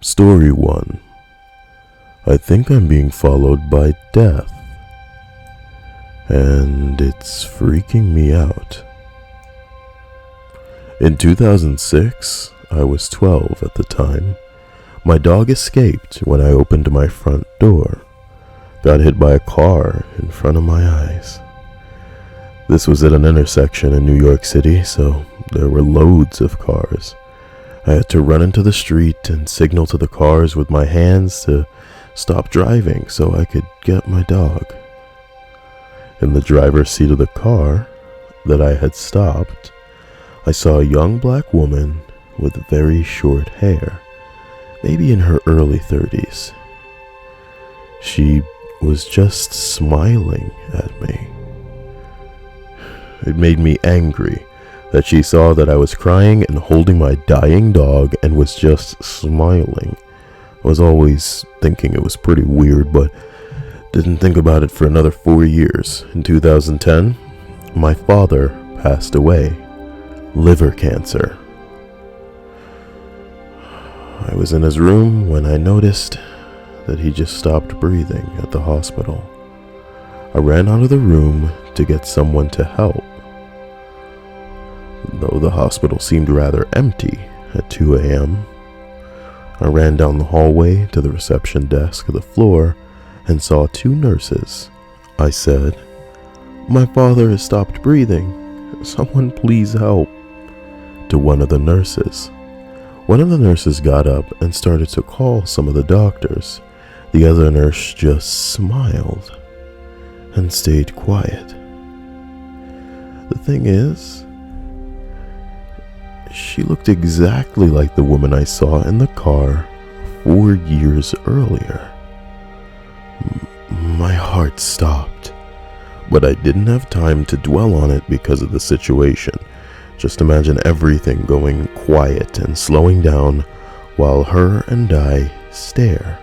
Story 1. I think I'm being followed by death, and it's freaking me out. In 2006, I was 12 at the time. My dog escaped when I opened my front door. Got hit by a car in front of my eyes. This was at an intersection in New York City, so there were loads of cars. I had to run into the street and signal to the cars with my hands to stop driving so I could get my dog. In the driver's seat of the car that I had stopped, I saw a young black woman with very short hair, maybe in her early 30s. She was just smiling at me. It made me angry that she saw that I was crying and holding my dying dog and was just smiling. I was always thinking it was pretty weird, but didn't think about it for another 4 years. In 2010, my father passed away. Liver cancer. I was in his room when I noticed that he just stopped breathing at the hospital. I ran out of the room to get someone to help. Though the hospital seemed rather empty at 2 a.m., I ran down the hallway to the reception desk of the floor and saw 2 nurses. I said, "My father has stopped breathing. Someone please help," to one of the nurses. One of the nurses got up and started to call some of the doctors. The other nurse just smiled and stayed quiet. The thing is, she looked exactly like the woman I saw in the car 4 years earlier. My heart stopped, but I didn't have time to dwell on it because of the situation. Just imagine everything going quiet and slowing down while her and I stare.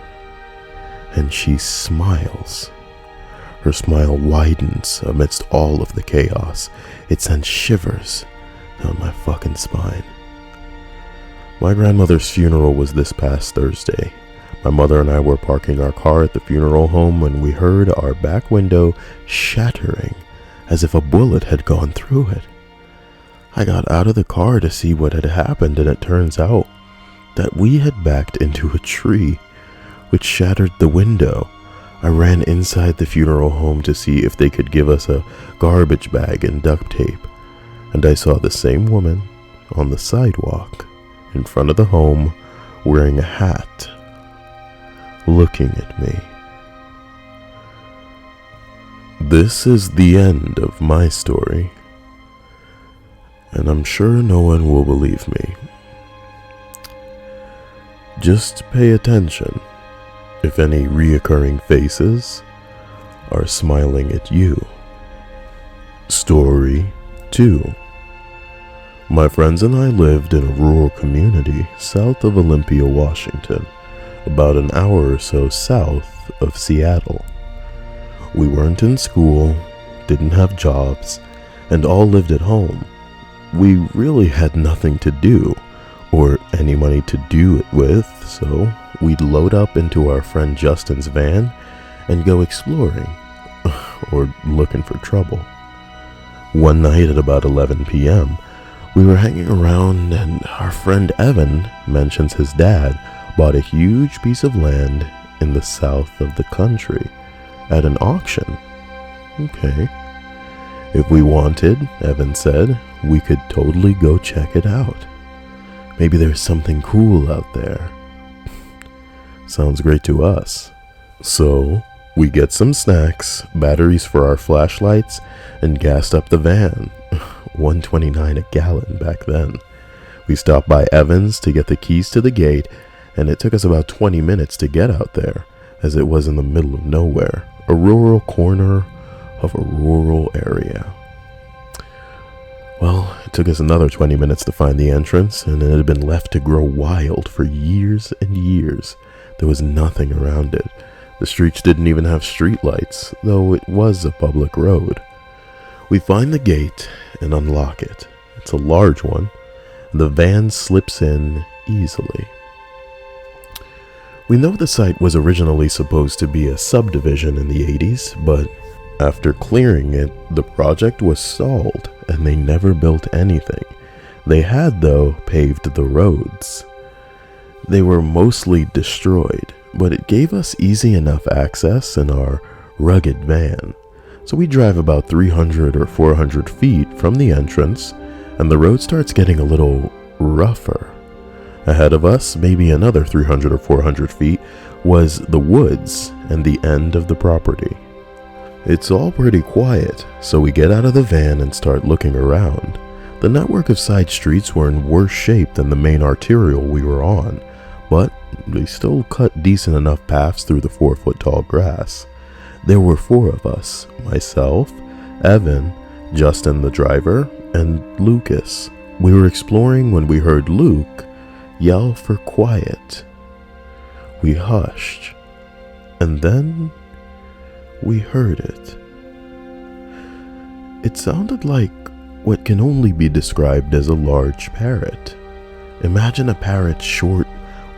And she smiles. Her smile widens amidst all of the chaos. It sends shivers down my fucking spine. My grandmother's funeral was this past Thursday. My mother and I were parking our car at the funeral home when we heard our back window shattering as if a bullet had gone through it. I got out of the car to see what had happened, and it turns out that we had backed into a tree, which shattered the window. I ran inside the funeral home to see if they could give us a garbage bag and duct tape, and I saw the same woman on the sidewalk in front of the home wearing a hat, looking at me. This is the end of my story, and I'm sure no one will believe me. Just pay attention if any reoccurring faces are smiling at you. Story 2. My friends and I lived in a rural community south of Olympia, Washington, about an hour or so south of Seattle. We weren't in school, didn't have jobs, and all lived at home. We really had nothing to do, or any money to do it with, so we'd load up into our friend Justin's van and go exploring, or looking for trouble. One night at about 11 p.m., we were hanging around and our friend Evan mentions his dad bought a huge piece of land in the south of the country at an auction. Okay. If we wanted, Evan said, we could totally go check it out. Maybe there's something cool out there. Sounds great to us. So, we get some snacks, batteries for our flashlights, and gassed up the van. $1.29 a gallon back then. We stopped by Evans to get the keys to the gate, and it took us about 20 minutes to get out there, as it was in the middle of nowhere, a rural corner of a rural area. Well, it took us another 20 minutes to find the entrance, and it had been left to grow wild for years and years. There was nothing around it. The streets didn't even have streetlights, though it was a public road. We find the gate and unlock it. It's a large one, and the van slips in easily. We know the site was originally supposed to be a subdivision in the 80s, but after clearing it, the project was stalled and they never built anything. They had, though, paved the roads. They were mostly destroyed, but it gave us easy enough access in our rugged van. So we drive about 300 or 400 feet from the entrance, and the road starts getting a little rougher. Ahead of us, maybe another 300 or 400 feet, was the woods and the end of the property. It's all pretty quiet, so we get out of the van and start looking around. The network of side streets were in worse shape than the main arterial we were on, but they still cut decent enough paths through the 4-foot-tall grass. There were 4 of us, myself, Evan, Justin the driver, and Lucas. We were exploring when we heard Luke yell for quiet. We hushed, and then we heard it. It sounded like what can only be described as a large parrot. Imagine a parrot's short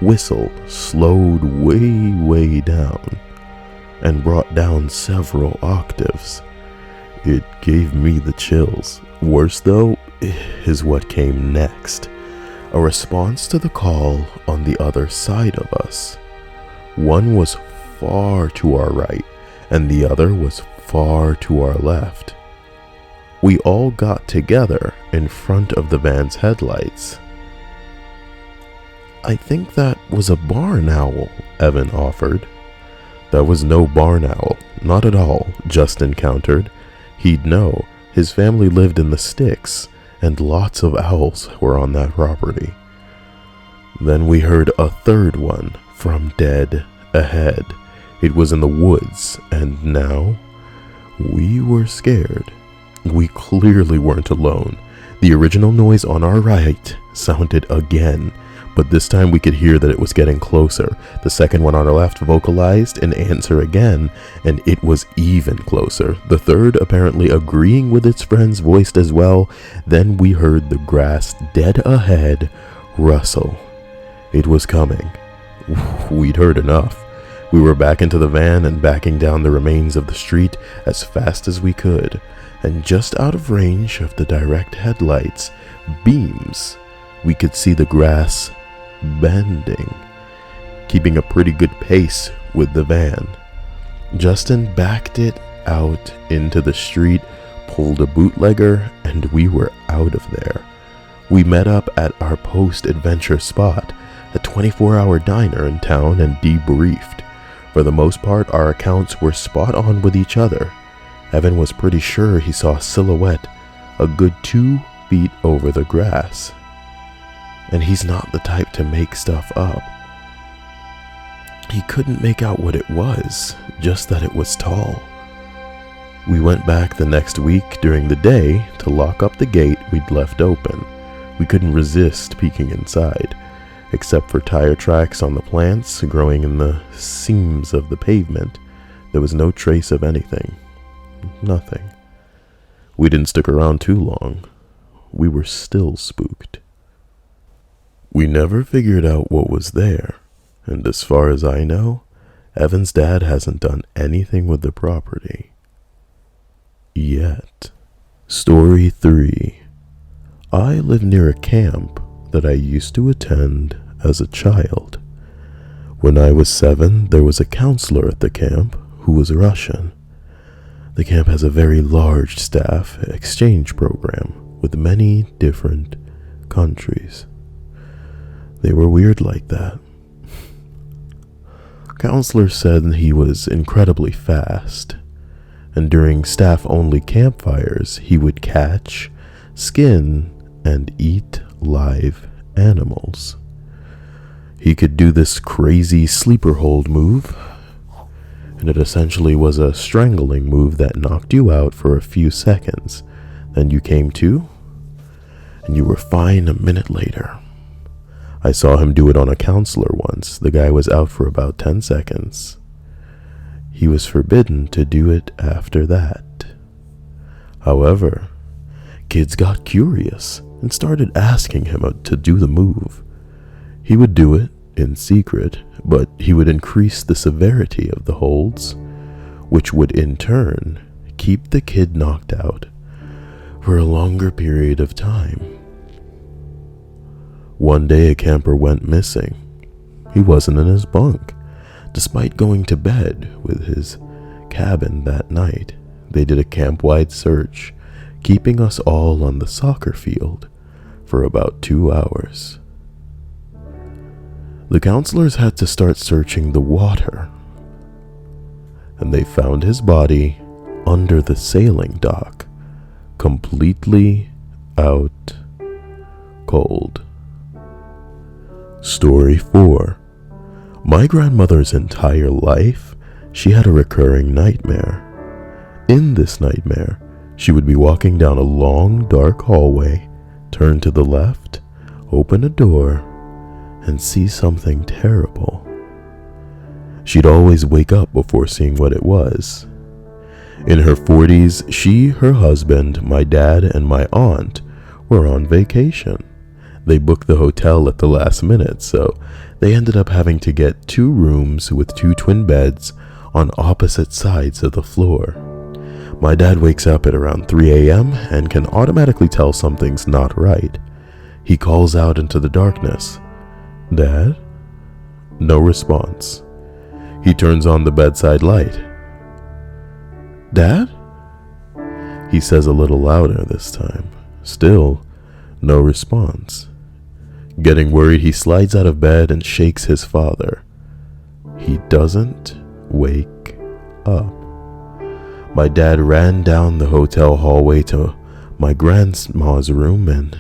whistle slowed way down and brought down several octaves. It gave me the chills. Worse though is what came next. A response to the call on the other side of us. One was far to our right, and the other was far to our left. We all got together in front of the van's headlights. "I think that was a barn owl," Evan offered. "That was no barn owl, not at all," Justin countered. He'd know. His family lived in the sticks, and lots of owls were on that property. Then we heard a third one from dead ahead. It was in the woods, and now we were scared. We clearly weren't alone. The original noise on our right sounded again, but this time we could hear that it was getting closer. The second one on our left vocalized an answer again, and it was even closer. The third apparently agreeing with its friend's voice as well. Then we heard the grass dead ahead rustle. It was coming. We'd heard enough. We were back into the van and backing down the remains of the street as fast as we could, and just out of range of the direct headlights beams, we could see the grass bending, keeping a pretty good pace with the van. Justin backed it out into the street, pulled a bootlegger, and we were out of there. We met up at our post-adventure spot, a 24-hour diner in town, and debriefed. For the most part, our accounts were spot on with each other. Evan was pretty sure he saw a silhouette a good 2 feet over the grass. And he's not the type to make stuff up. He couldn't make out what it was, just that it was tall. We went back the next week during the day to lock up the gate we'd left open. We couldn't resist peeking inside. Except for tire tracks on the plants growing in the seams of the pavement, there was no trace of anything. Nothing. We didn't stick around too long. We were still spooked. We never figured out what was there, and as far as I know, Evan's dad hasn't done anything with the property. Yet. Story 3. I live near a camp that I used to attend as a child. When I was 7, there was a counselor at the camp who was Russian. The camp has a very large staff exchange program with many different countries. They were weird like that. Counselor said he was incredibly fast, and during staff-only campfires, he would catch, skin, and eat live animals. He could do this crazy sleeper hold move, and it essentially was a strangling move that knocked you out for a few seconds. Then you came to, and you were fine a minute later. I saw him do it on a counselor once. The guy was out for about 10 seconds. He was forbidden to do it after that. However, kids got curious and started asking him to do the move. He would do it, in secret, but he would increase the severity of the holds, which would in turn keep the kid knocked out for a longer period of time. One day a camper went missing. He wasn't in his bunk, despite going to bed with his cabin that night. They did a camp-wide search, keeping us all on the soccer field for about 2 hours. The counselors had to start searching the water, and they found his body under the sailing dock, completely out cold. Story 4. My grandmother's entire life, she had a recurring nightmare. In this nightmare, she would be walking down a long, dark hallway, turn to the left, open a door, and see something terrible. She'd always wake up before seeing what it was. In her 40s, she, her husband, my dad, and my aunt were on vacation. They booked the hotel at the last minute, so they ended up having to get 2 rooms with 2 twin beds on opposite sides of the floor. My dad wakes up at around 3 a.m. and can automatically tell something's not right. He calls out into the darkness, "Dad?" No response. He turns on the bedside light. "Dad?" He says a little louder this time. Still, no response. Getting worried, he slides out of bed and shakes his father. He doesn't wake up. My dad ran down the hotel hallway to my grandma's room and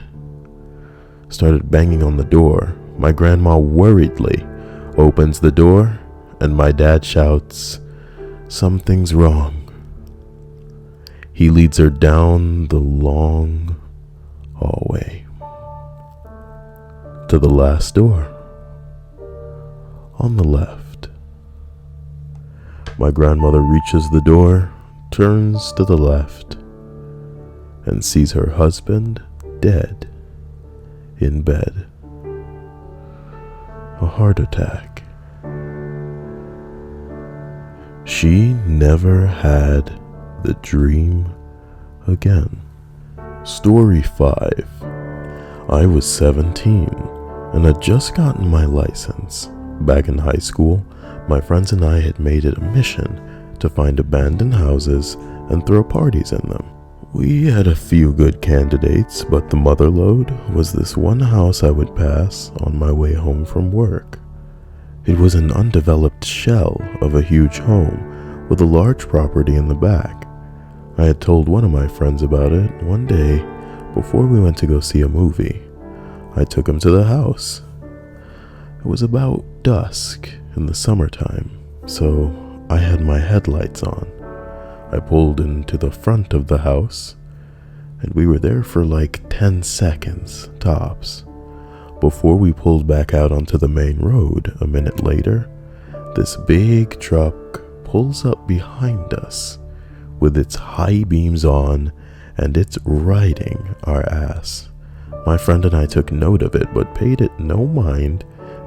started banging on the door. My grandma worriedly opens the door and my dad shouts, "Something's wrong." He leads her down the long hallway to the last door on the left. My grandmother reaches the door, turns to the left, and sees her husband dead in bed. A heart attack. She never had the dream again. Story 5. I was 17 and had just gotten my license. Back in high school, my friends and I had made it a mission to find abandoned houses and throw parties in them. We had a few good candidates, but the mother lode was this one house I would pass on my way home from work. It was an undeveloped shell of a huge home with a large property in the back. I had told one of my friends about it one day before we went to go see a movie. I took him to the house. It was about dusk in the summertime, so I had my headlights on. I pulled into the front of the house, and we were there for like 10 seconds tops. Before we pulled back out onto the main road a minute later, this big truck pulls up behind us with its high beams on, and it's riding our ass. My friend and I took note of it, but paid it no mind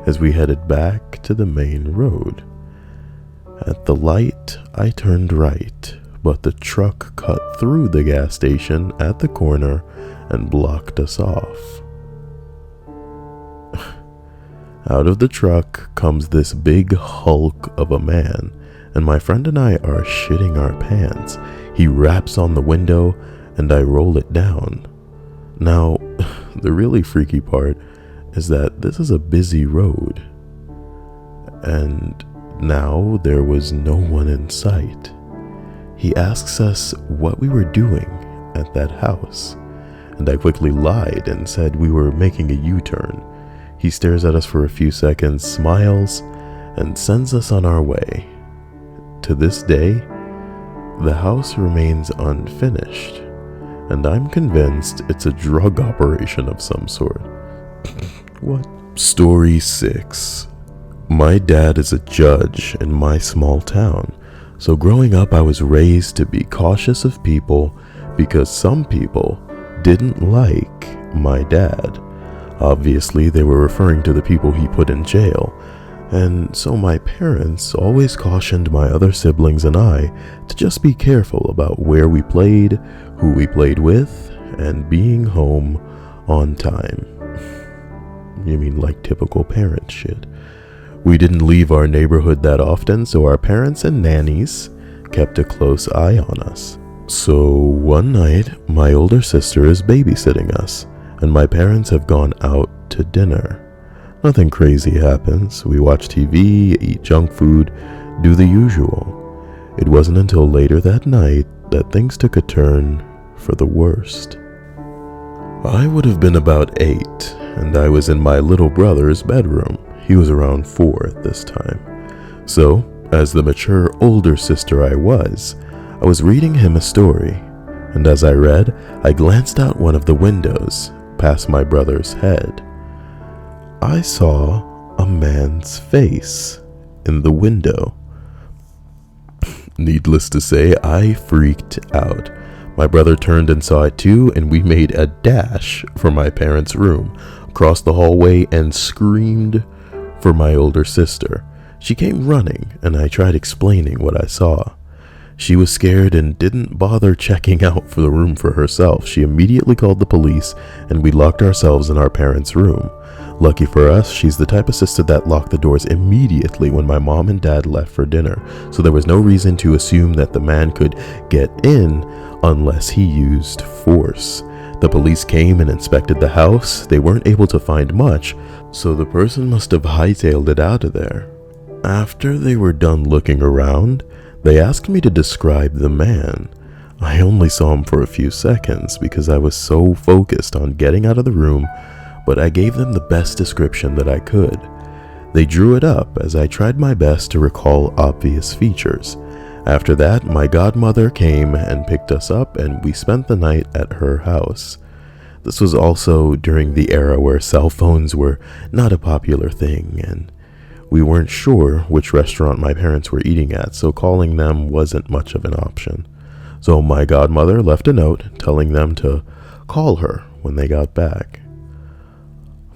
as we headed back to the main road. At the light, I turned right, but the truck cut through the gas station at the corner and blocked us off. Out of the truck comes this big hulk of a man, and my friend and I are shitting our pants. He raps on the window, and I roll it down. Now, the really freaky part is that this is a busy road, and now there was no one in sight. He asks us what we were doing at that house, and I quickly lied and said we were making a U-turn. He stares at us for a few seconds, smiles, and sends us on our way. To this day, the house remains unfinished, and I'm convinced it's a drug operation of some sort. What? Story 6. My dad is a judge in my small town, so growing up I was raised to be cautious of people because some people didn't like my dad. Obviously, they were referring to the people he put in jail, and so my parents always cautioned my other siblings and I to just be careful about where we played, who we played with, and being home on time. You mean like typical parent shit. We didn't leave our neighborhood that often, so our parents and nannies kept a close eye on us. So one night, my older sister is babysitting us, and my parents have gone out to dinner. Nothing crazy happens. We watch TV, eat junk food, do the usual. It wasn't until later that night that things took a turn for the worst. I would have been about 8, and I was in my little brother's bedroom. He was around 4 at this time. So, as the mature older sister I was reading him a story, and as I read, I glanced out one of the windows past my brother's head. I saw a man's face in the window. Needless to say, I freaked out. My brother turned and saw it too, and we made a dash for my parents' room, across the hallway, and screamed for my older sister. She came running, and I tried explaining what I saw. She was scared and didn't bother checking out for the room for herself. She immediately called the police, and we locked ourselves in our parents' room. Lucky for us, she's the type of sister that locked the doors immediately when my mom and dad left for dinner, so there was no reason to assume that the man could get in unless he used force. The police came and inspected the house. They weren't able to find much, so the person must have hightailed it out of there. After they were done looking around, they asked me to describe the man. I only saw him for a few seconds because I was so focused on getting out of the room, but I gave them the best description that I could. They drew it up as I tried my best to recall obvious features. After that, my godmother came and picked us up, and we spent the night at her house. This was also during the era where cell phones were not a popular thing, and we weren't sure which restaurant my parents were eating at, so calling them wasn't much of an option. So my godmother left a note telling them to call her when they got back.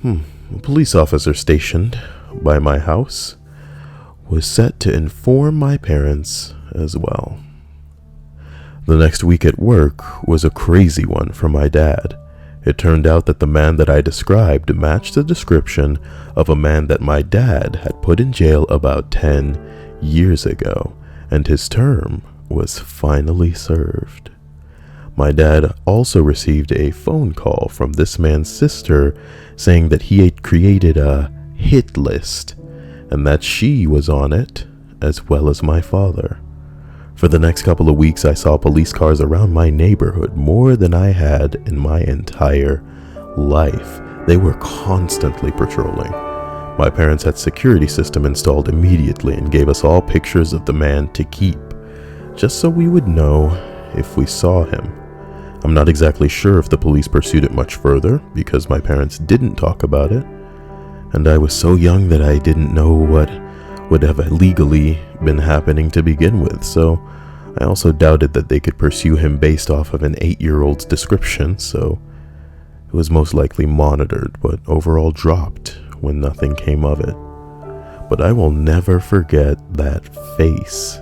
A police officer stationed by my house was set to inform my parents as well. The next week at work was a crazy one for my dad. It turned out that the man that I described matched the description of a man that my dad had put in jail about 10 years ago, and his term was finally served. My dad also received a phone call from this man's sister saying that he had created a hit list and that she was on it, as well as my father. For the next couple of weeks, I saw police cars around my neighborhood more than I had in my entire life. They were constantly patrolling. My parents had security system installed immediately and gave us all pictures of the man to keep, just so we would know if we saw him. I'm not exactly sure if the police pursued it much further, because my parents didn't talk about it, and I was so young that I didn't know what would have legally been happening to begin with, so I also doubted that they could pursue him based off of an 8-year-old's description, so it was most likely monitored, but overall dropped when nothing came of it. But I will never forget that face.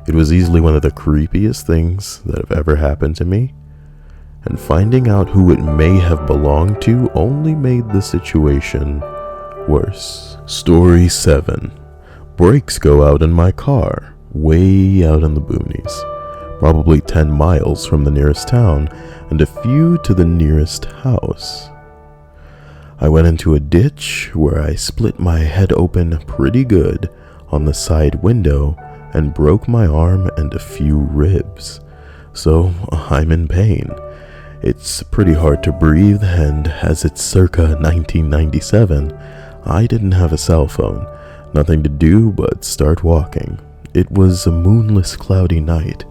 It was easily one of the creepiest things that have ever happened to me, and finding out who it may have belonged to only made the situation worse. Story 7. Brakes go out in my car, way out in the boonies, probably 10 miles from the nearest town and a few to the nearest house. I went into a ditch where I split my head open pretty good on the side window and broke my arm and a few ribs, so I'm in pain. It's pretty hard to breathe, and as it's circa 1997, I didn't have a cell phone. Nothing to do but start walking. It was a moonless, cloudy night.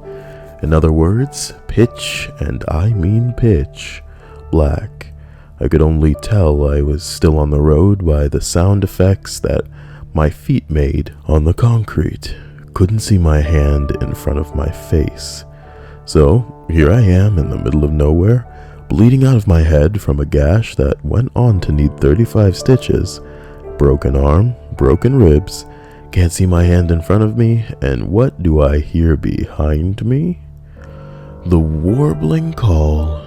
In other words, pitch, and I mean pitch, black. I could only tell I was still on the road by the sound effects that my feet made on the concrete. Couldn't see my hand in front of my face. So here I am in the middle of nowhere, bleeding out of my head from a gash that went on to need 35 stitches, broken arm, broken ribs, can't see my hand in front of me, and what do I hear behind me? The warbling call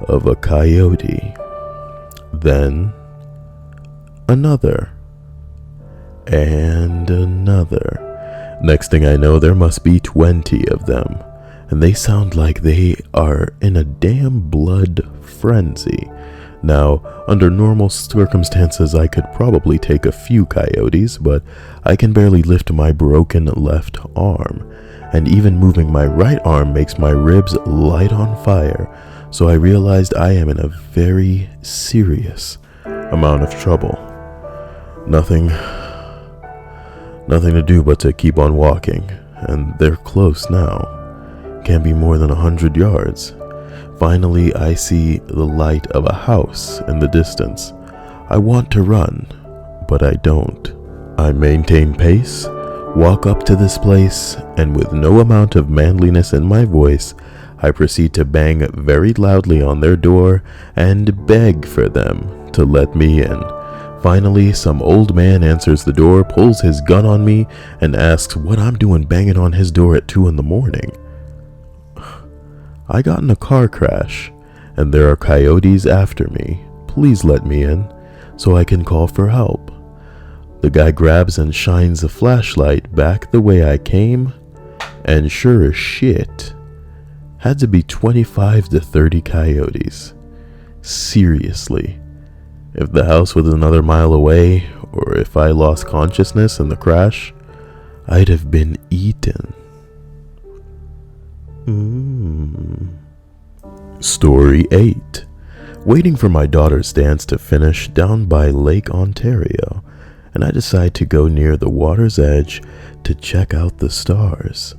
of a coyote. Then another. And another. Next thing I know, there must be 20 of them, and they sound like they are in a damn blood frenzy. Now, under normal circumstances, I could probably take a few coyotes, but I can barely lift my broken left arm, and even moving my right arm makes my ribs light on fire, so I realized I am in a very serious amount of trouble. Nothing to do but to keep on walking, and they're close now. Can't be more than 100 yards. Finally, I see the light of a house in the distance. I want to run, but I don't. I maintain pace, walk up to this place, and with no amount of manliness in my voice, I proceed to bang very loudly on their door and beg for them to let me in. Finally, some old man answers the door, pulls his gun on me, and asks what I'm doing banging on his door at 2 a.m. I got in a car crash, and there are coyotes after me. Please let me in, so I can call for help. The guy grabs and shines a flashlight back the way I came, and sure as shit, had to be 25 to 30 coyotes. Seriously. If the house was another mile away, or if I lost consciousness in the crash, I'd have been eaten. Story 8. Waiting for my daughter's dance to finish down by Lake Ontario, and I decide to go near the water's edge to check out the stars.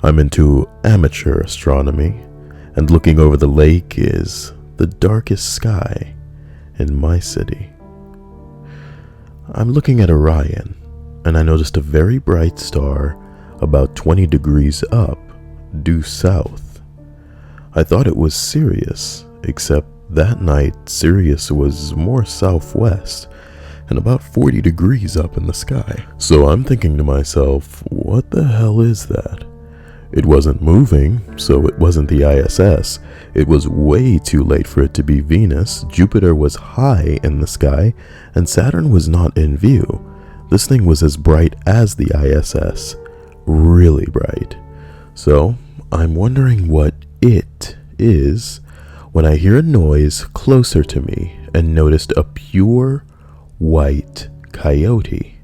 I'm into amateur astronomy, and looking over the lake is the darkest sky in my city. I'm looking at Orion, and I noticed a very bright star about 20 degrees up, due south. I thought it was Sirius, except that night Sirius was more southwest and about 40 degrees up in the sky. So I'm thinking to myself, what the hell is that? It wasn't moving, so it wasn't the ISS. It was way too late for it to be Venus. Jupiter was high in the sky, and Saturn was not in view. This thing was as bright as the ISS. Really bright. So, I'm wondering what it is when I hear a noise closer to me and noticed a pure white coyote.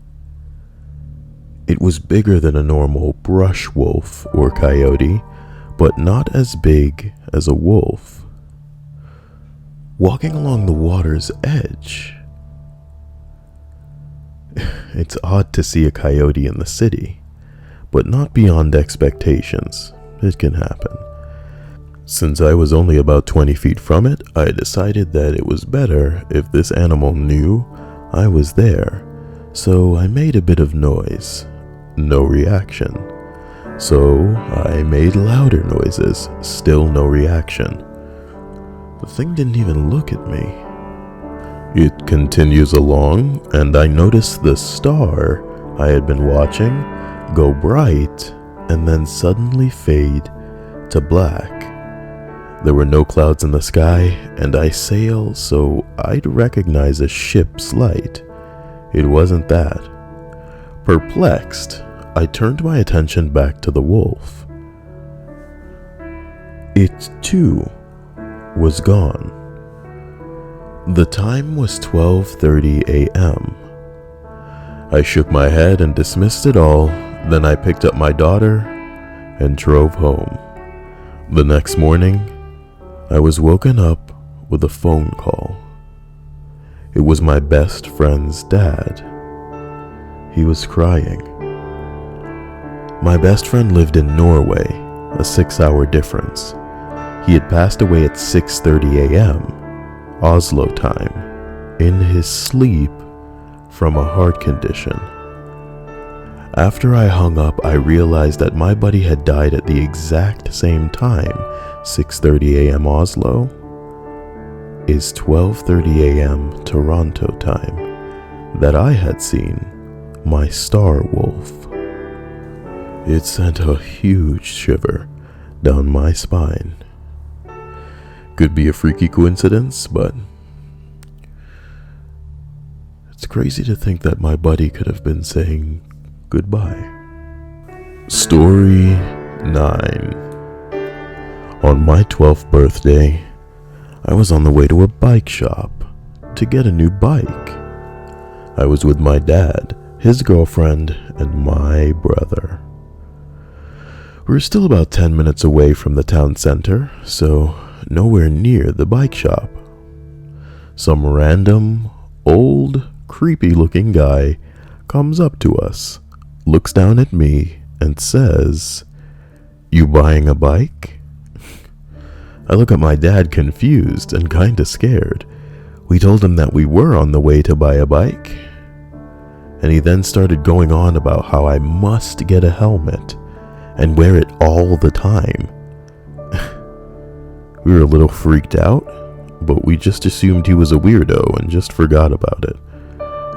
It was bigger than a normal brush wolf or coyote, but not as big as a wolf. Walking along the water's edge. It's odd to see a coyote in the city, but not beyond expectations. It can happen. Since I was only about 20 feet from it, I decided that it was better if this animal knew I was there, so I made a bit of noise. No reaction. So I made louder noises. Still no reaction. The thing didn't even look at me. It continues along, and I notice the star I had been watching go bright and then suddenly fade to black. There were no clouds in the sky, and I sail so I'd recognize a ship's light. It wasn't that. Perplexed, I turned my attention back to the wolf. It, too, was gone. The time was 12:30 a.m. I shook my head and dismissed it all, then I picked up my daughter and drove home. The next morning, I was woken up with a phone call. It was my best friend's dad. He was crying. My best friend lived in Norway, a 6-hour difference. He had passed away at 6:30 a.m., Oslo time, in his sleep from a heart condition. After I hung up, I realized that my buddy had died at the exact same time, 6:30 a.m. Oslo is 12:30 a.m. Toronto time, that I had seen my star wolf. It sent a huge shiver down my spine. Could be a freaky coincidence, but it's crazy to think that my buddy could have been saying goodbye. Story 9. On my 12th birthday, I was on the way to a bike shop to get a new bike. I was with my dad, his girlfriend, and my brother. We were still about 10 minutes away from the town center, so nowhere near the bike shop. Some random, old, creepy-looking guy comes up to us, looks down at me, and says, "You buying a bike?" I look at my dad confused and kinda scared. We told him that we were on the way to buy a bike, and he then started going on about how I must get a helmet and wear it all the time. We were a little freaked out, but we just assumed he was a weirdo and just forgot about it.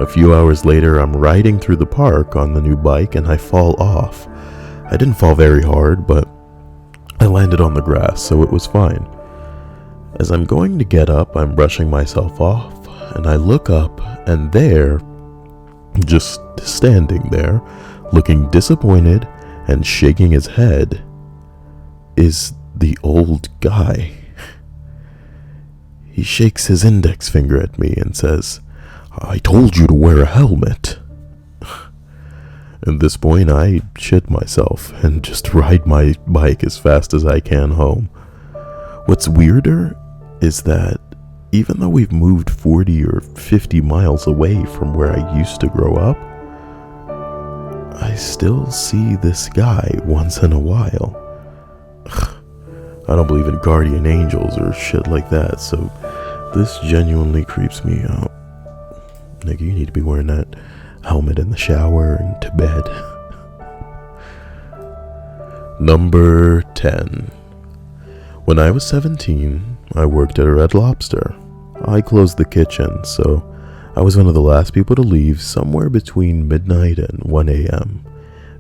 A few hours later, I'm riding through the park on the new bike and I fall off. I didn't fall very hard, but I landed on the grass, so it was fine. As I'm going to get up, I'm brushing myself off, and I look up, and there, just standing there, looking disappointed and shaking his head, is the old guy. He shakes his index finger at me and says, "I told you to wear a helmet." At this point, I shit myself and just ride my bike as fast as I can home. What's weirder is that even though we've moved 40 or 50 miles away from where I used to grow up, I still see this guy once in a while. I don't believe in guardian angels or shit like that, so this genuinely creeps me out. Nigga, you need to be wearing that helmet in the shower and to bed. Number 10. When I was 17, I worked at a Red Lobster. I closed the kitchen, so I was one of the last people to leave somewhere between midnight and 1 a.m.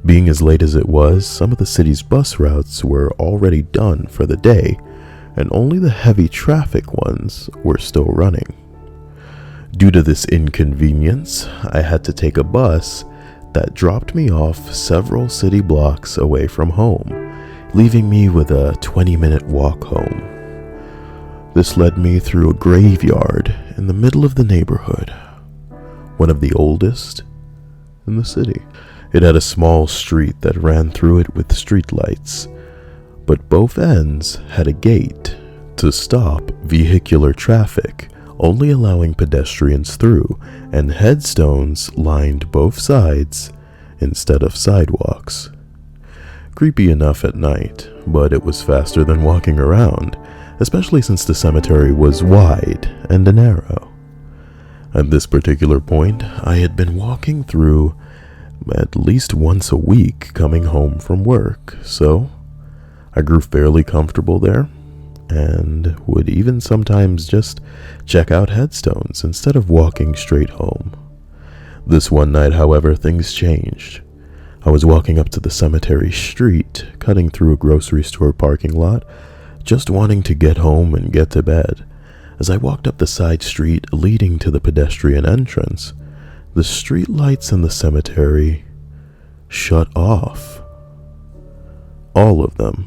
Being as late as it was, some of the city's bus routes were already done for the day, and only the heavy traffic ones were still running. Due to this inconvenience, I had to take a bus that dropped me off several city blocks away from home, leaving me with a 20-minute walk home. This led me through a graveyard in the middle of the neighborhood, one of the oldest in the city. It had a small street that ran through it with streetlights, but both ends had a gate to stop vehicular traffic, only allowing pedestrians through, and headstones lined both sides instead of sidewalks. Creepy enough at night, but it was faster than walking around, especially since the cemetery was wide and narrow. At this particular point, I had been walking through at least once a week coming home from work, so I grew fairly comfortable there, and would even sometimes just check out headstones instead of walking straight home. This one night, however, things changed. I was walking up to the cemetery street, cutting through a grocery store parking lot, just wanting to get home and get to bed. As I walked up the side street leading to the pedestrian entrance, the street lights in the cemetery shut off. All of them.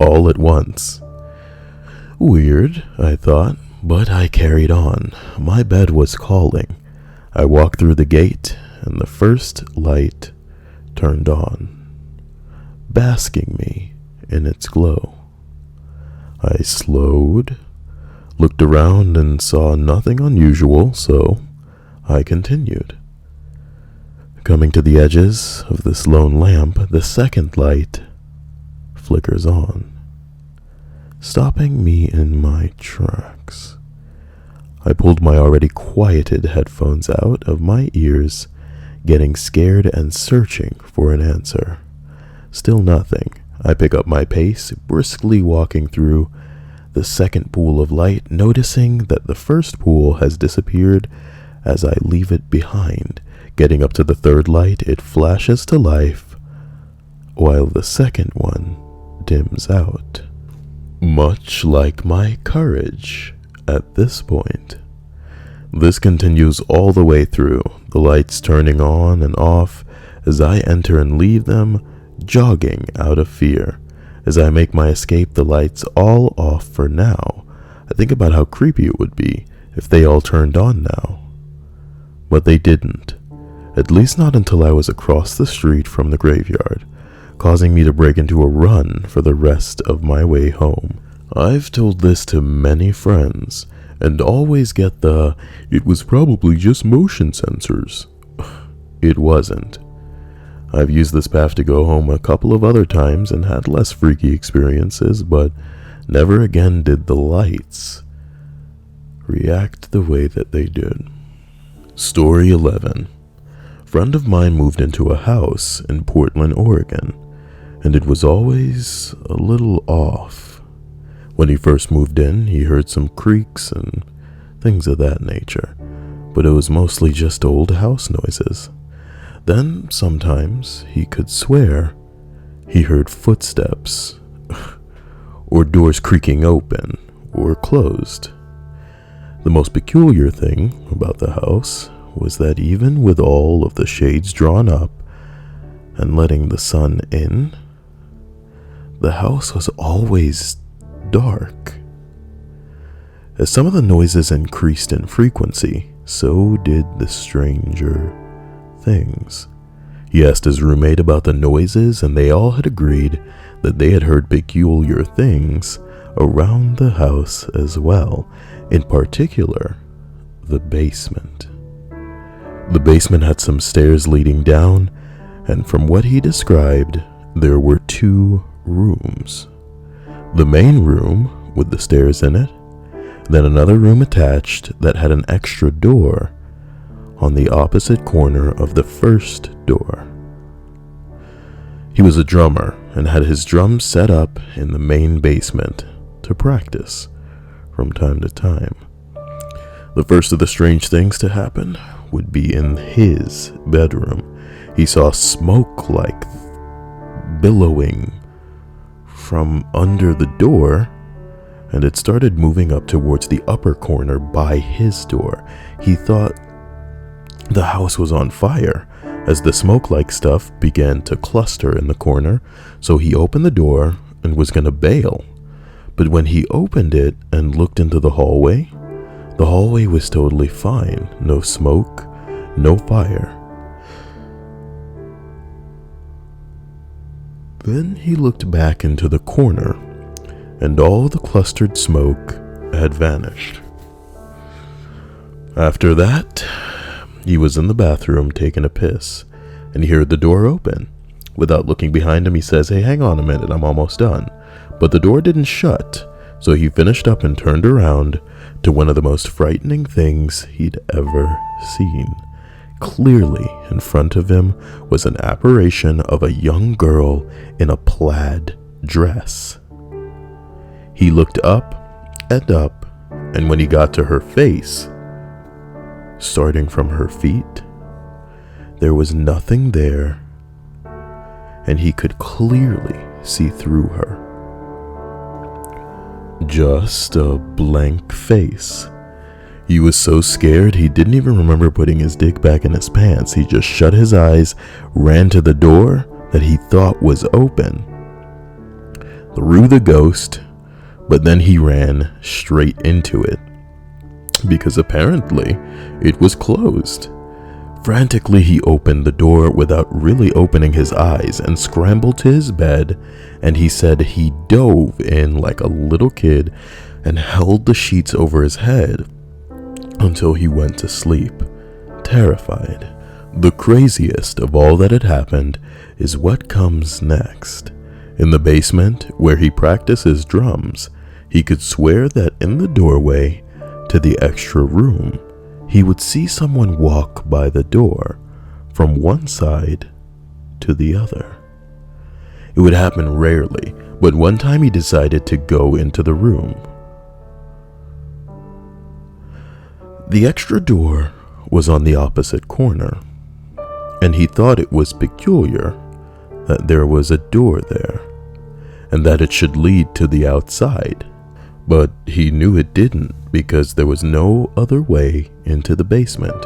All at once. Weird, I thought, but I carried on. My bed was calling. I walked through the gate, and the first light turned on, basking me in its glow. I slowed, looked around, and saw nothing unusual, so I continued. Coming to the edges of this lone lamp, the second light flickers on, stopping me in my tracks. I pulled my already quieted headphones out of my ears, getting scared and searching for an answer. Still nothing. I pick up my pace, briskly walking through the second pool of light, noticing that the first pool has disappeared as I leave it behind. Getting up to the third light, it flashes to life, while the second one dims out. Much like my courage at this point. This continues all the way through, the lights turning on and off as I enter and leave them, jogging out of fear. As I make my escape, the lights all off for now. I think about how creepy it would be if they all turned on now. But they didn't, at least not until I was across the street from the graveyard, causing me to break into a run for the rest of my way home. I've told this to many friends, and always get the, "It was probably just motion sensors." It wasn't. I've used this path to go home a couple of other times and had less freaky experiences, but never again did the lights react the way that they did. Story 11. Friend of mine moved into a house in Portland, Oregon, and it was always a little off. When he first moved in, he heard some creaks and things of that nature, but it was mostly just old house noises. Then, sometimes, he could swear he heard footsteps, or doors creaking open or closed. The most peculiar thing about the house was that even with all of the shades drawn up and letting the sun in, the house was always dark. As some of the noises increased in frequency, so did the stranger things. He asked his roommate about the noises, and they all had agreed that they had heard peculiar things around the house as well, in particular, the basement. The basement had some stairs leading down, and from what he described, there were 2 rooms. The main room with the stairs in it, then another room attached that had an extra door on the opposite corner of the first door. He was a drummer and had his drums set up in the main basement to practice from time to time. The first of the strange things to happen would be in his bedroom. He saw smoke like billowing from under the door, and it started moving up towards the upper corner by his door. He thought the house was on fire as the smoke-like stuff began to cluster in the corner, so he opened the door and was going to bail. But when he opened it and looked into the hallway was totally fine. No smoke, no fire. Then he looked back into the corner, and all the clustered smoke had vanished. After that, he was in the bathroom taking a piss, and he heard the door open. Without looking behind him, he says, "Hey, hang on a minute, I'm almost done." But the door didn't shut, so he finished up and turned around to one of the most frightening things he'd ever seen. Clearly, in front of him was an apparition of a young girl in a plaid dress. He looked up, and when he got to her face, starting from her feet, there was nothing there, and he could clearly see through her. Just a blank face. He was so scared he didn't even remember putting his dick back in his pants. He just shut his eyes, ran to the door that he thought was open, through the ghost, but then he ran straight into it, because apparently it was closed. Frantically, he opened the door without really opening his eyes and scrambled to his bed, and he said he dove in like a little kid and held the sheets over his head until he went to sleep, terrified. The craziest of all that had happened is what comes next. In the basement, where he practices drums, he could swear that in the doorway to the extra room, he would see someone walk by the door from one side to the other. It would happen rarely, but one time he decided to go into the room. The extra door was on the opposite corner, and he thought it was peculiar that there was a door there, and that it should lead to the outside. But he knew it didn't because there was no other way into the basement.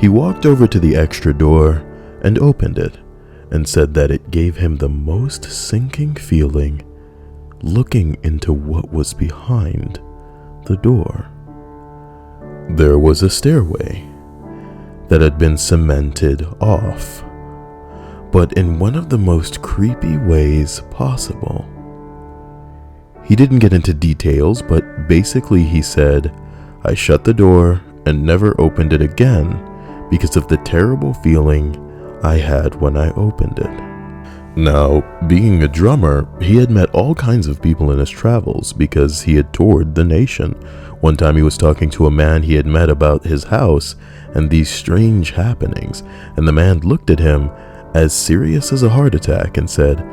He walked over to the extra door and opened it and said that it gave him the most sinking feeling looking into what was behind the door. There was a stairway that had been cemented off, but in one of the most creepy ways possible. He didn't get into details, but basically he said, "I shut the door and never opened it again because of the terrible feeling I had when I opened it." Now, being a drummer, he had met all kinds of people in his travels because he had toured the nation. One time he was talking to a man he had met about his house and these strange happenings, and the man looked at him as serious as a heart attack and said,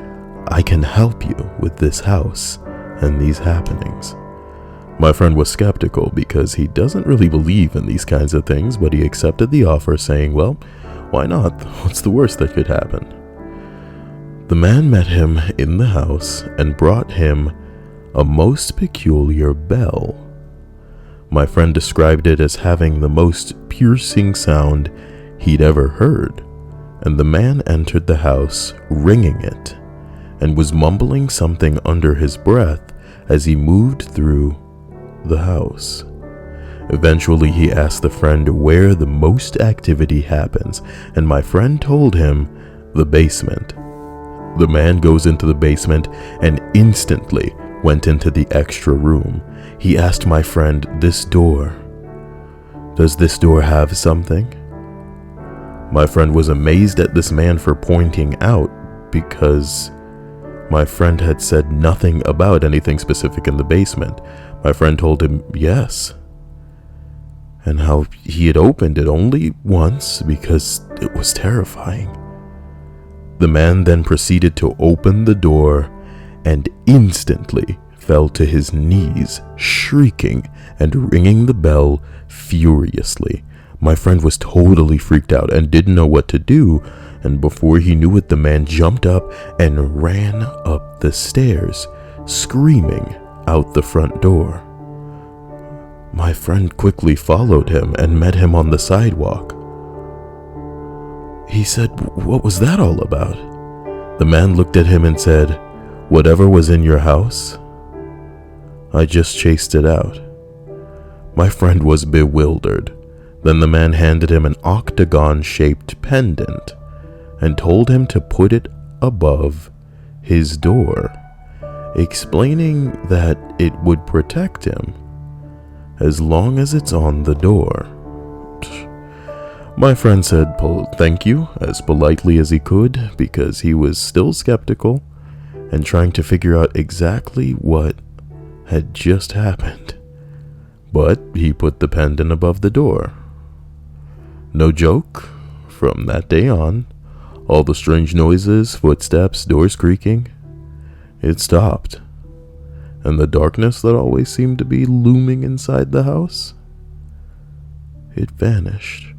"I can help you with this house and these happenings." My friend was skeptical because he doesn't really believe in these kinds of things, but he accepted the offer, saying, "Well, why not? What's the worst that could happen?" The man met him in the house and brought him a most peculiar bell. My friend described it as having the most piercing sound he'd ever heard, and the man entered the house ringing it and was mumbling something under his breath as he moved through the house. Eventually, he asked the friend where the most activity happens, and my friend told him the basement. The man goes into the basement and instantly went into the extra room. He asked my friend, "This door, does this door have something?" My friend was amazed at this man for pointing out because my friend had said nothing about anything specific in the basement. My friend told him yes, and how he had opened it only once because it was terrifying. The man then proceeded to open the door and instantly fell to his knees, shrieking and ringing the bell furiously. My friend was totally freaked out and didn't know what to do, and before he knew it, the man jumped up and ran up the stairs, screaming out the front door. My friend quickly followed him and met him on the sidewalk. He said, "What was that all about?" The man looked at him and said, "Whatever was in your house, I just chased it out." My friend was bewildered. Then the man handed him an octagon-shaped pendant and told him to put it above his door, explaining that it would protect him as long as it's on the door. My friend said thank you as politely as he could because he was still skeptical and trying to figure out exactly what had just happened. But he put the pendant above the door. No joke, from that day on, all the strange noises, footsteps, doors creaking, it stopped. And the darkness that always seemed to be looming inside the house, it vanished.